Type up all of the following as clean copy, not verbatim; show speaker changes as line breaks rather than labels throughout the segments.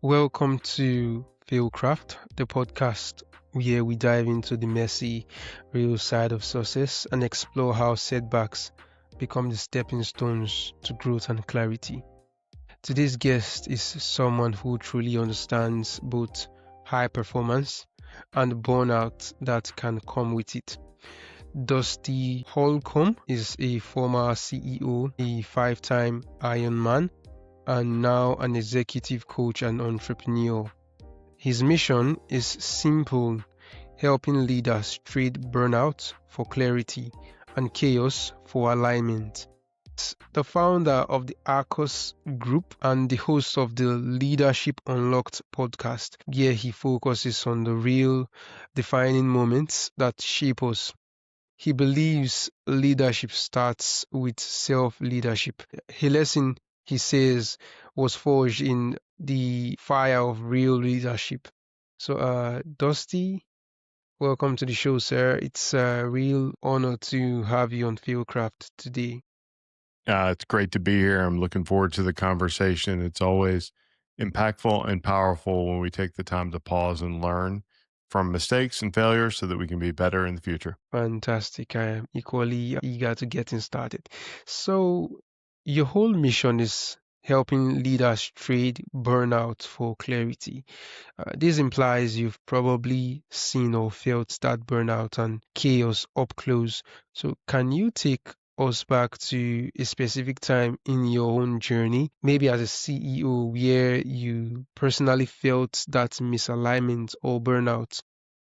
Welcome to FailCraft, the podcast where we dive into the messy, real side of success and explore how setbacks become the stepping stones to growth and clarity. Today's guest is someone who truly understands both high performance and burnout that can come with it. Dusty Holcomb is a former CEO, a five-time Ironman, and now an executive coach and entrepreneur. His mission is simple: helping leaders trade burnout for clarity and chaos for alignment. The founder of the Arcos Group and the host of the Leadership Unlocked podcast, where he focuses on the real defining moments that shape us. He believes leadership starts with self-leadership. A lesson, he says, was forged in the fire of real leadership. So, Dusty, welcome to the show, sir. It's a real honor to have you on FieldCraft today.
It's great to be here. I'm looking forward to the conversation. It's always impactful and powerful when we take the time to pause and learn from mistakes and failures so that we can be better in the future.
Fantastic. I am equally eager to getting started. So, your whole mission is helping leaders trade burnout for clarity. This implies you've probably seen or felt that burnout and chaos up close. So, can you take us back to a specific time in your own journey, maybe as a CEO, where you personally felt that misalignment or burnout?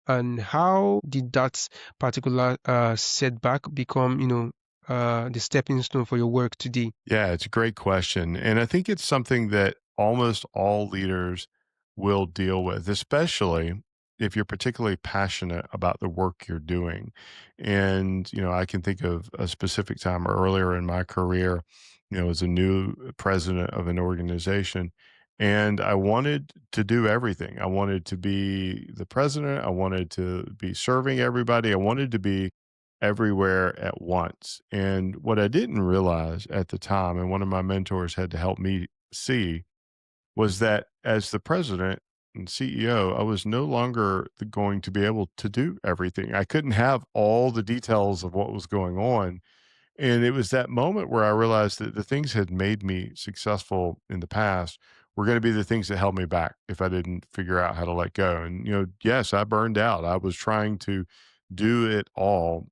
And how did that particular setback become, the stepping stone for your work today?
Yeah, it's a great question. And I think it's something that almost all leaders will deal with, especially if you're particularly passionate about the work you're doing. And, I can think of a specific time earlier in my career, as a new president of an organization. And I wanted to do everything. I wanted to be the president. I wanted to be serving everybody. I wanted to be everywhere at once. And what I didn't realize at the time, and one of my mentors had to help me see, was that as the president and CEO, I was no longer going to be able to do everything. I couldn't have all the details of what was going on. And it was that moment where I realized that the things had made me successful in the past were going to be the things that held me back if I didn't figure out how to let go. And, yes, I burned out. I was trying to do it all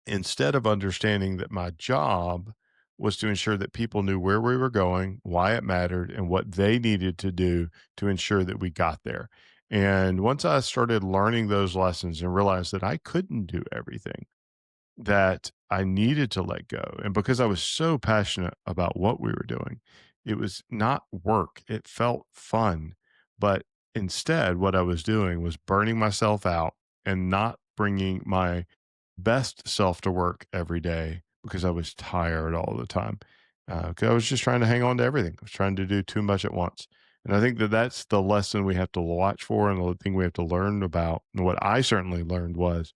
instead of understanding that my job was to ensure that people knew where we were going, why it mattered, and what they needed to do to ensure that we got there. And once I started learning those lessons and realized that I couldn't do everything, that I needed to let go. And because I was so passionate about what we were doing, it was not work. It felt fun. But instead, what I was doing was burning myself out and not bringing my best self to work every day because I was tired all the time. Because I was just trying to hang on to everything. I was trying to do too much at once. And I think that that's the lesson we have to watch for and the thing we have to learn about. And what I certainly learned was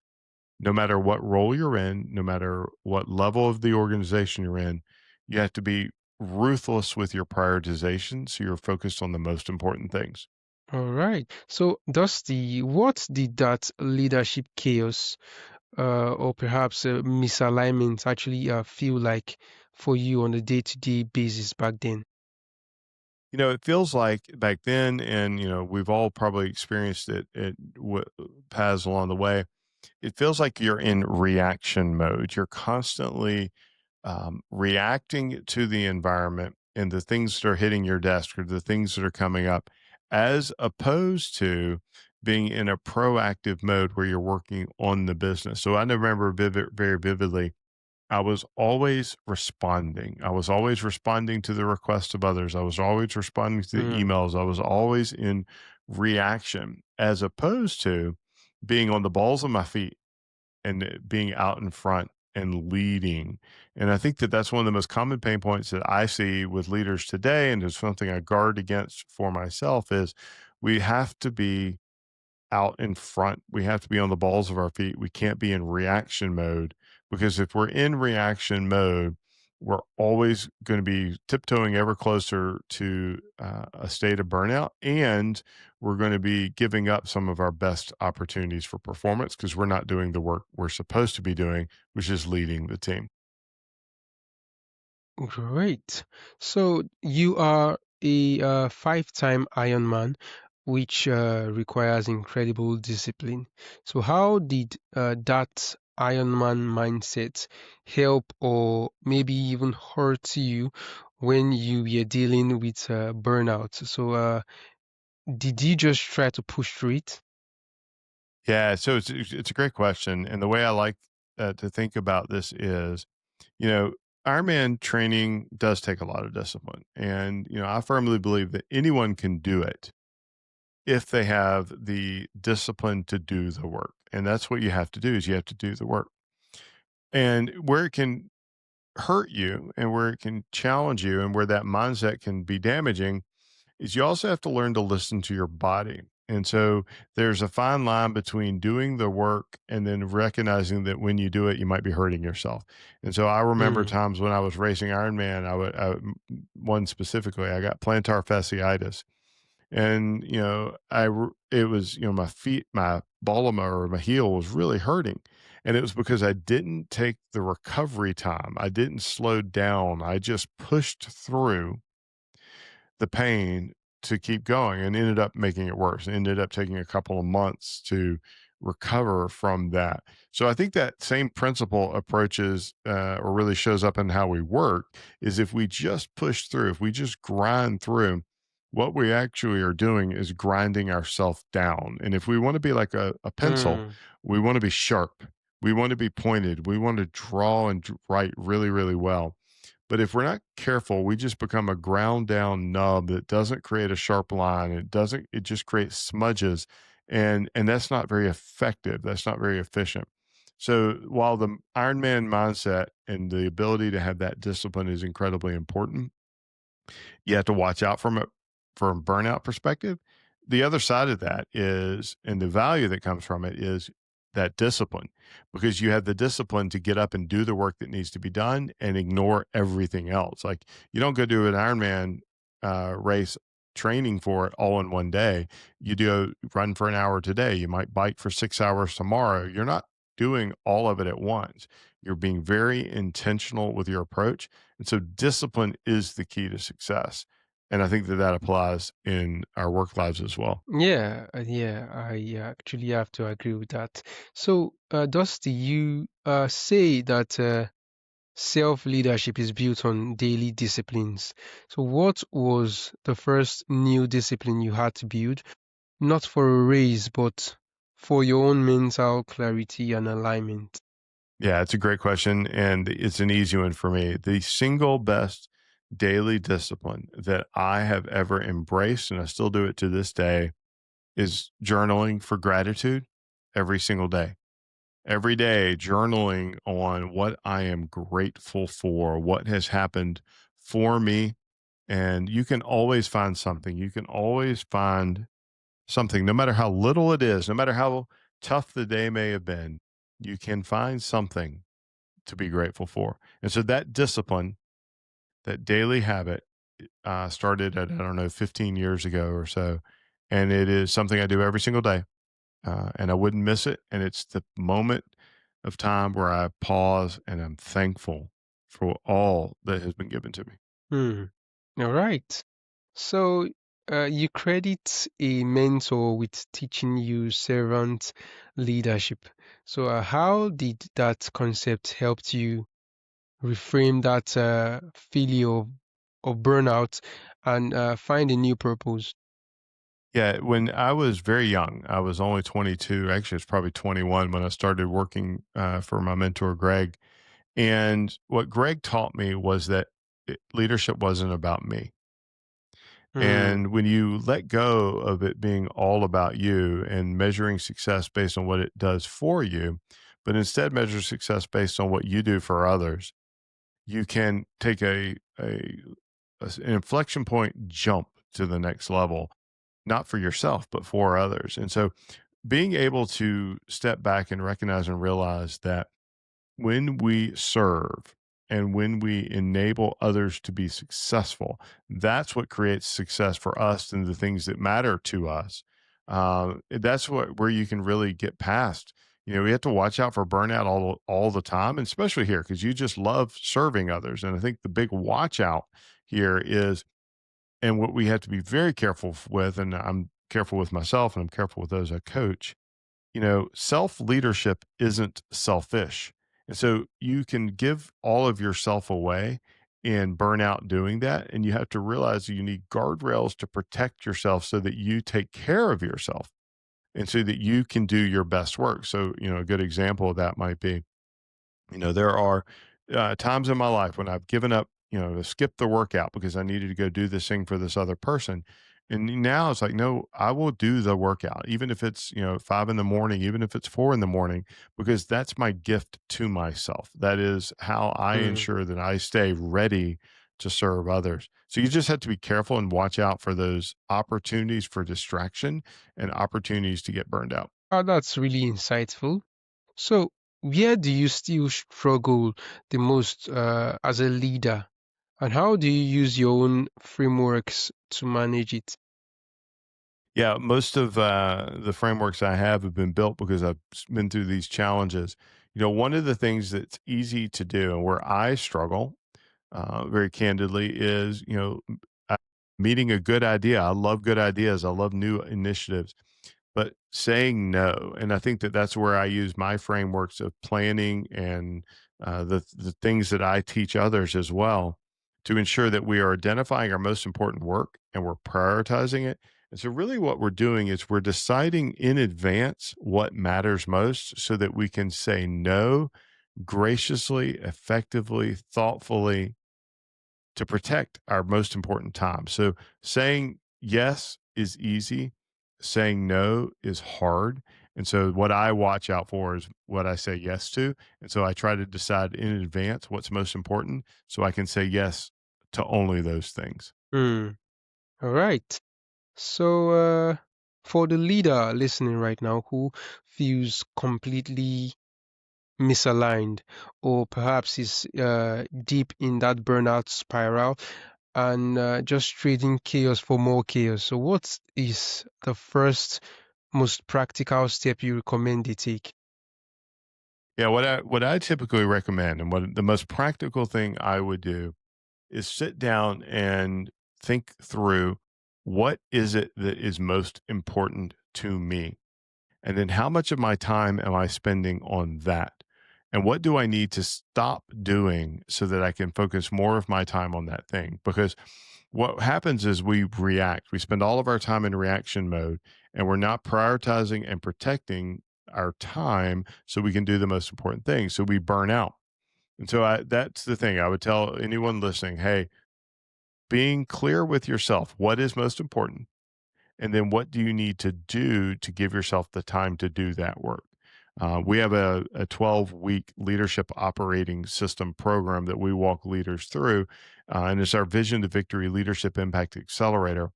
no matter what role you're in, no matter what level of the organization you're in, you have to be ruthless with your prioritization so you're focused on the most important things.
All right. So, Dusty, what did that leadership chaos or perhaps misalignment actually feel like for you on a day-to-day basis back then?
It feels like back then, and we've all probably experienced it at paths along the way. It feels like you're in reaction mode. You're constantly reacting to the environment and the things that are hitting your desk or the things that are coming up, as opposed to being in a proactive mode where you're working on the business. So I remember very vividly I was always responding. I was always responding to the requests of others. I was always responding to the
Mm.
emails. I was always in reaction as opposed to being on the balls of my feet and being out in front and leading. And I think that that's one of the most common pain points that I see with leaders today. And it's something I guard against for myself is we have to be out in front. We have to be on the balls of our feet. We can't be in reaction mode because if we're in reaction mode, we're always going to be tiptoeing ever closer to a state of burnout. And we're going to be giving up some of our best opportunities for performance because we're not doing the work we're supposed to be doing, which is leading the team.
Great. So you are a five-time Ironman, which requires incredible discipline. So how did that Ironman mindset help or maybe even hurt you when you were dealing with burnout? So did you just try to push through it?
Yeah, so it's a great question, and the way I like to think about this is, you know, Ironman training does take a lot of discipline, and I firmly believe that anyone can do it if they have the discipline to do the work, and that's what you have to do is you have to do the work. And where it can hurt you, and where it can challenge you, and where that mindset can be damaging is you also have to learn to listen to your body. And so there's a fine line between doing the work and then recognizing that when you do it, you might be hurting yourself. And so I remember
Mm,
times when I was racing Ironman, one specifically, I got plantar fasciitis. And, it was, my feet, my ball of my, or my heel was really hurting. And it was because I didn't take the recovery time. I didn't slow down. I just pushed through the pain to keep going and ended up making it worse. Ended up taking a couple of months to recover from that. So I think that same principle approaches or really shows up in how we work is if we just push through, if we just grind through, what we actually are doing is grinding ourselves down. And if we want to be like a pencil,
mm,
we want to be sharp. We want to be pointed. We want to draw and write really, really well. But if we're not careful, we just become a ground down nub that doesn't create a sharp line. It just creates smudges. And that's not very effective. That's not very efficient. So while the Ironman mindset and the ability to have that discipline is incredibly important, you have to watch out from burnout perspective. The other side of that is, and the value that comes from it is that discipline, because you have the discipline to get up and do the work that needs to be done and ignore everything else. Like you don't go do an Ironman race training for it all in one day. You do run for an hour today. You might bike for 6 hours tomorrow. You're not doing all of it at once. You're being very intentional with your approach, and so discipline is the key to success. And I think that that applies in our work lives as well.
yeah, yeah, I actually have to agree with that. So, Dusty, you say that self-leadership is built on daily disciplines. So, what was the first new discipline you had to build, not for a race, but for your own mental clarity and alignment?
Yeah, it's a great question. And it's an easy one for me. The single best daily discipline that I have ever embraced, and I still do it to this day, is journaling for gratitude every single day. Every day, journaling on what I am grateful for, what has happened for me. And you can always find something. You can always find something, no matter how little it is, no matter how tough the day may have been, you can find something to be grateful for. And so that discipline, that daily habit, started at, I don't know, 15 years ago or so. And it is something I do every single day. And I wouldn't miss it. And it's the moment of time where I pause and I'm thankful for all that has been given to me.
Hmm. All right. So, you credit a mentor with teaching you servant leadership. So, how did that concept help you reframe that failure of burnout and find a new purpose?
Yeah, when I was very young, I was only 22. Actually, it's probably 21 when I started working for my mentor, Greg. And what Greg taught me was that leadership wasn't about me.
Hmm.
And when you let go of it being all about you and measuring success based on what it does for you, but instead measure success based on what you do for others, you can take an inflection point jump to the next level, not for yourself, but for others. And so being able to step back and recognize and realize that when we serve, and when we enable others to be successful, that's what creates success for us and the things that matter to us. That's where you can really get past. We have to watch out for burnout all the time, and especially here because you just love serving others. And I think the big watch out here is, and what we have to be very careful with, and I'm careful with myself, and I'm careful with those I coach. Self leadership isn't selfish. And so you can give all of yourself away and burn out doing that. And you have to realize that you need guardrails to protect yourself so that you take care of yourself and so that you can do your best work. So, a good example of that might be, there are times in my life when I've given up, to skip the workout because I needed to go do this thing for this other person. And now it's like, no, I will do the workout, even if it's, 5 in the morning, even if it's 4 in the morning, because that's my gift to myself. That is how I
Mm.
ensure that I stay ready to serve others. So you just have to be careful and watch out for those opportunities for distraction and opportunities to get burned out.
That's really insightful. So, where do you still struggle the most as a leader, and how do you use your own frameworks to manage it?
Yeah, most of the frameworks I have been built because I've been through these challenges. One of the things that's easy to do and where I struggle, very candidly, is meeting a good idea. I love good ideas. I love new initiatives, but saying no. And I think that that's where I use my frameworks of planning and the things that I teach others as well to ensure that we are identifying our most important work and we're prioritizing it. And so, really, what we're doing is we're deciding in advance what matters most so that we can say no graciously, effectively, thoughtfully, to protect our most important time. So saying yes is easy, saying no is hard. And so what I watch out for is what I say yes to. And so I try to decide in advance what's most important so I can say yes to only those things.
Hmm. All right. So, for the leader listening right now who feels completely misaligned, or perhaps is deep in that burnout spiral and just trading chaos for more chaos. So, what is the first most practical step you recommend they take?
Yeah, what I typically recommend and what the most practical thing I would do is sit down and think through what is it that is most important to me. And then how much of my time am I spending on that? And what do I need to stop doing so that I can focus more of my time on that thing? Because what happens is we react. We spend all of our time in reaction mode and we're not prioritizing and protecting our time so we can do the most important things. So we burn out. And so that's the thing I would tell anyone listening, hey, being clear with yourself, what is most important? And then what do you need to do to give yourself the time to do that work? We have a 12-week leadership operating system program that we walk leaders through, and it's our Vision to Victory Leadership Impact Accelerator.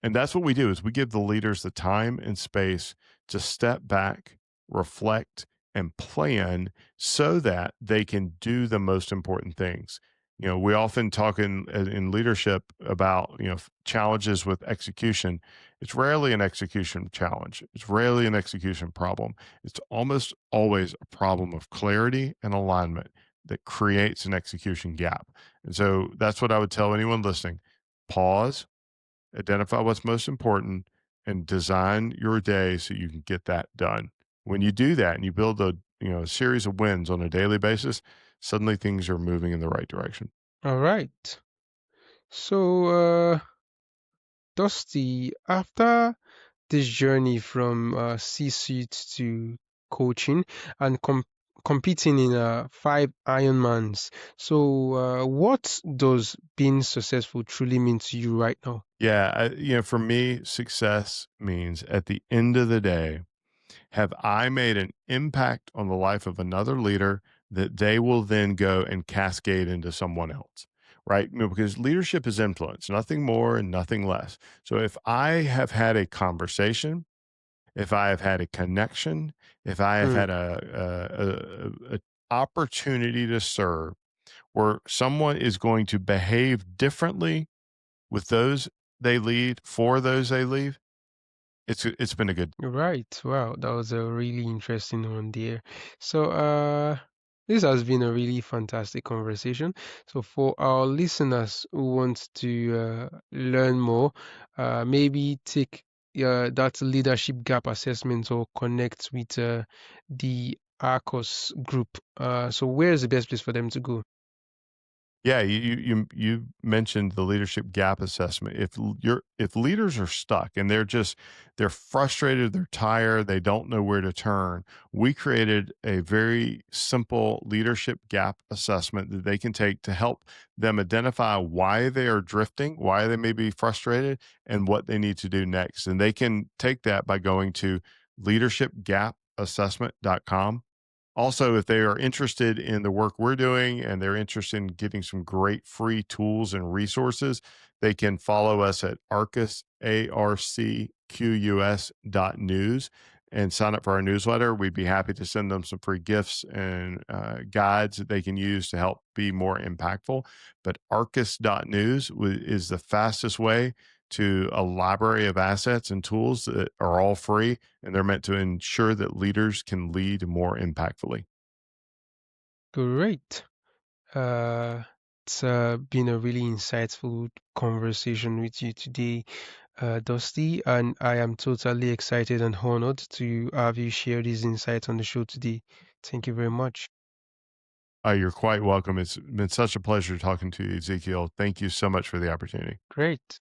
And that's what we do is we give the leaders the time and space to step back, reflect, and plan so that they can do the most important things. We often talk in leadership about challenges with execution. It's rarely an execution challenge. It's rarely an execution problem. It's almost always a problem of clarity and alignment that creates an execution gap. And so that's what I would tell anyone listening. Pause, identify what's most important, and design your day so you can get that done. When you do that and you build a series of wins on a daily basis, suddenly things are moving in the right direction.
All right. So, Dusty, after this journey from C-suite to coaching and competing in 5 Ironmans. So, what does being successful truly mean to you right now?
Yeah, for me, success means at the end of the day, have I made an impact on the life of another leader that they will then go and cascade into someone else? Right? Because leadership is influence, nothing more and nothing less. So if I have had a conversation, if I have had a connection, if I have
Mm,
had a opportunity to serve where someone is going to behave differently with those they lead, for those they lead, it's been a good.
Right. Wow, that was a really interesting one there. So, this has been a really fantastic conversation. So, for our listeners who want to learn more, maybe take that leadership gap assessment or connect with the ARCOS group. So, where is the best place for them to go?
Yeah, you mentioned the leadership gap assessment. If leaders are stuck and they're frustrated, they're tired, they don't know where to turn, we created a very simple leadership gap assessment that they can take to help them identify why they are drifting, why they may be frustrated, and what they need to do next. And they can take that by going to leadershipgapassessment.com. Also, if they are interested in the work we're doing and they're interested in getting some great free tools and resources, they can follow us at Arcus, ARCQUS.news, and sign up for our newsletter. We'd be happy to send them some free gifts and guides that they can use to help be more impactful. But Arcus.news is the fastest way to a library of assets and tools that are all free, and they're meant to ensure that leaders can lead more impactfully.
Great. Uh, it's been a really insightful conversation with you today, Dusty, and I am totally excited and honored to have you share these insights on the show today. Thank you very much.
You're quite welcome. It's been such a pleasure talking to you, Ezekiel. Thank you so much for the opportunity.
Great.